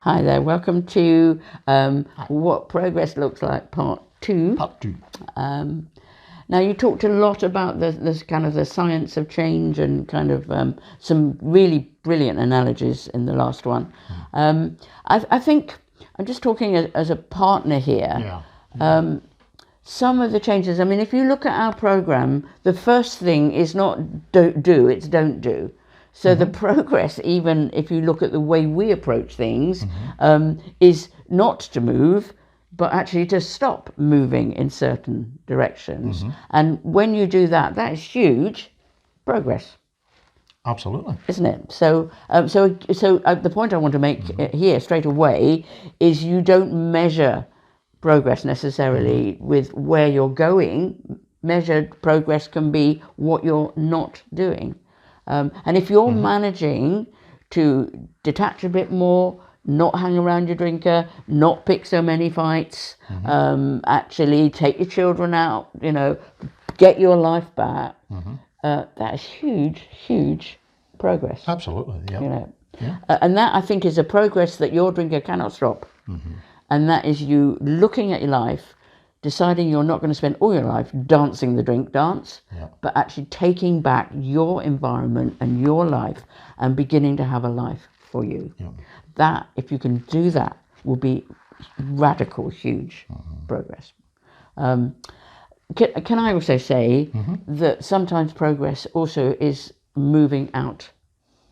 Hi there, welcome to Hi. What Progress Looks Like, Part 2. Part two. Now, you talked a lot about the kind of the science of change and kind of some really brilliant analogies in the last one. I think I'm just talking as a partner here. Yeah. Some of the changes, I mean, if you look at our program, the first thing is not don't do, it's don't do. So the progress, even if you look at the way we approach things, is not to move, but actually to stop moving in certain directions. And when you do that, that is huge progress, Absolutely. isn't it? So the point I want to make here straight away is you don't measure progress necessarily with where you're going. Measured progress can be what you're not doing. And if you're managing to detach a bit more, not hang around your drinker, not pick so many fights, actually take your children out, get your life back, that is huge, huge progress. Absolutely. Yeah. Yeah. And that, I think, is a progress that your drinker cannot stop. And that is you looking at your life, deciding you're not going to spend all your life dancing the drink dance, but actually taking back your environment and your life and beginning to have a life for you. That, if you can do that, will be radical, huge progress. Can I also say that sometimes progress also is moving out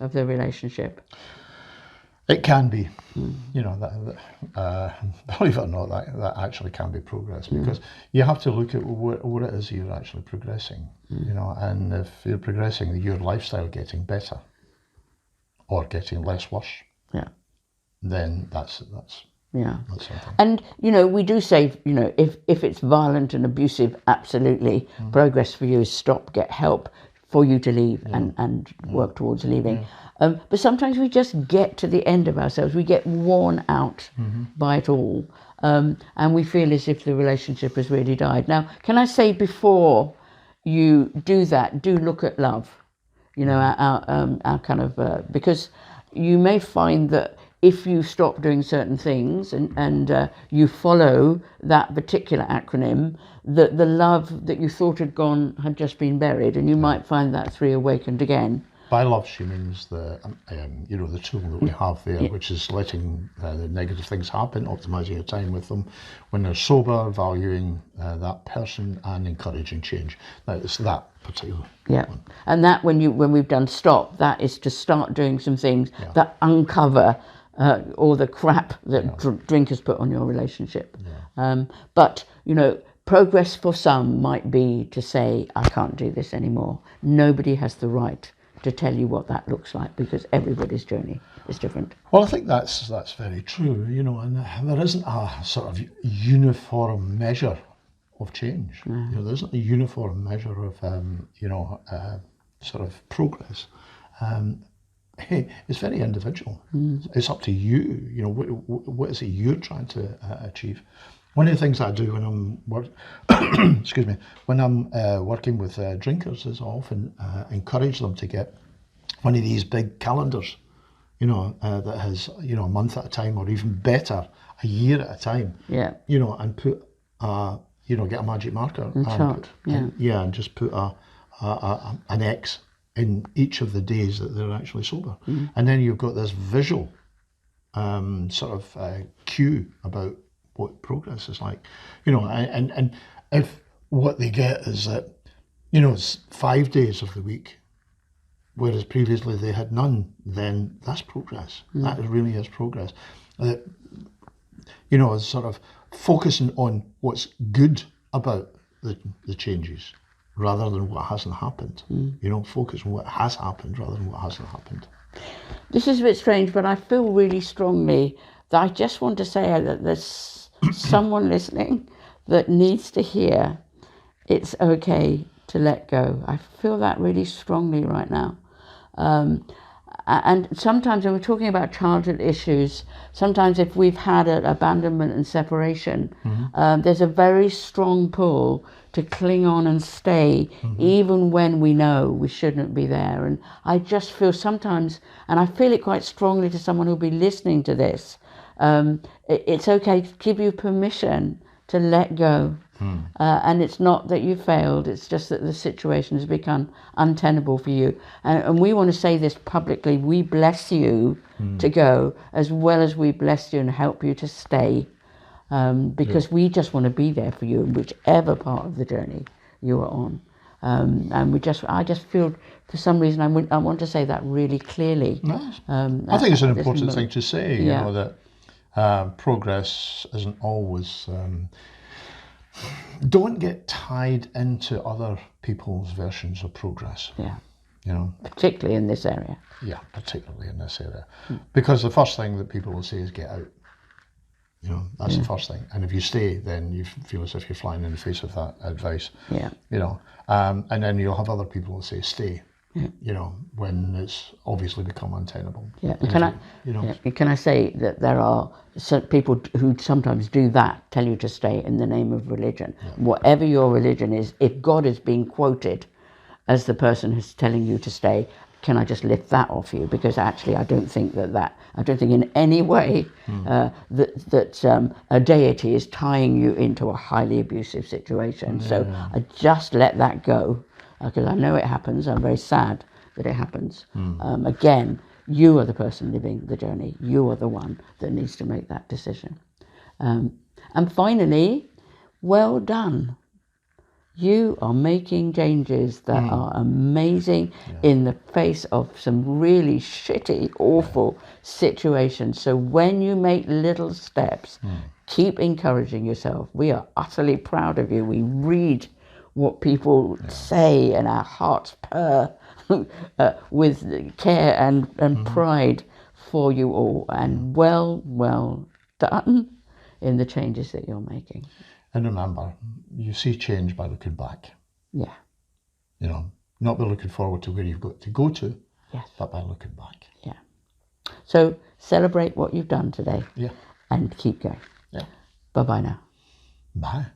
of the relationship? It can be, believe it or not, that actually can be progress, because you have to look at what it is you're actually progressing, and if you're progressing your lifestyle getting better or getting less worse, then that's something. And we do say, if it's violent and abusive, absolutely progress for you is stop, get help for you to leave and work towards leaving. But sometimes we just get to the end of ourselves. We get worn out by it all, and we feel as if the relationship has really died. Now, can I say, before you do that, do look at love, our kind of, because you may find that if you stop doing certain things and you follow that particular acronym, that the love that you thought had gone had just been buried, and you might find that's reawakened again. By love, she means the tool that we have there, which is letting the negative things happen, optimising your time with them when they're sober, valuing that person and encouraging change. Now, it's that particular one. And that when we've done stop, that is to start doing some things that uncover all the crap that drinkers put on your relationship. But progress for some might be to say, I can't do this anymore. Nobody has the right to tell you what that looks like, because everybody's journey is different. Well, I think that's very true, and there isn't a sort of uniform measure of change. There isn't a uniform measure of sort of progress. It's very individual. It's up to you. What is it you're trying to achieve? One of the things I do when I'm when I'm working with drinkers is I often encourage them to get one of these big calendars, that has a month at a time, or even better, a year at a time. And put get a magic marker and just put an X in each of the days that they're actually sober, and then you've got this visual sort of cue about what progress is like, and if what they get is that, it's 5 days of the week, whereas previously they had none, then that's progress. That really is progress. It's sort of focusing on what's good about the changes rather than what hasn't happened. Focus on what has happened rather than what hasn't happened. This is a bit strange, but I feel really strongly that I just want to say that there's someone listening that needs to hear it's okay to let go. I feel that really strongly right now. And sometimes when we're talking about childhood issues, sometimes if we've had an abandonment and separation, there's a very strong pull to cling on and stay, even when we know we shouldn't be there. And I just feel sometimes, and I feel it quite strongly to someone who'll be listening to this, It's okay to give you permission to let go. And it's not that you failed, it's just that the situation has become untenable for you. And we want to say this publicly. We bless you to go, as well as we bless you and help you to stay, because we just want to be there for you in whichever part of the journey you are on. And I just feel, for some reason, I want to say that really clearly. Nice. I think it's an important thing to say, you know, that progress isn't always... don't get tied into other people's versions of progress. Yeah. You know, particularly in this area. Yeah, particularly in this area. Because the first thing that people will say is get out. You know, that's the first thing. And if you stay, then you feel as if you're flying in the face of that advice. Yeah. You know, and then you'll have other people who say stay. You know, when it's obviously become untenable. Yeah. And can I say that there are people who sometimes do that, tell you to stay in the name of religion. Whatever your religion is, if God is being quoted as the person who's telling you to stay, can I just lift that off you? Because actually, I don't think in any way that a deity is tying you into a highly abusive situation. So I just let that go. Because I know it happens. I'm very sad that it happens. Again, you are the person living the journey. You are the one that needs to make that decision. And finally, well done. You are making changes that are amazing in the face of some really shitty, awful situations. So when you make little steps, keep encouraging yourself. We are utterly proud of you. We read what people say, and our hearts purr with care and pride for you all. And well done in the changes that you're making. And remember, you see change by looking back. Yeah. You know, not by looking forward to where you've got to go to, but by looking back. Yeah. So celebrate what you've done today. Yeah. And keep going. Yeah. Bye-bye now. Bye.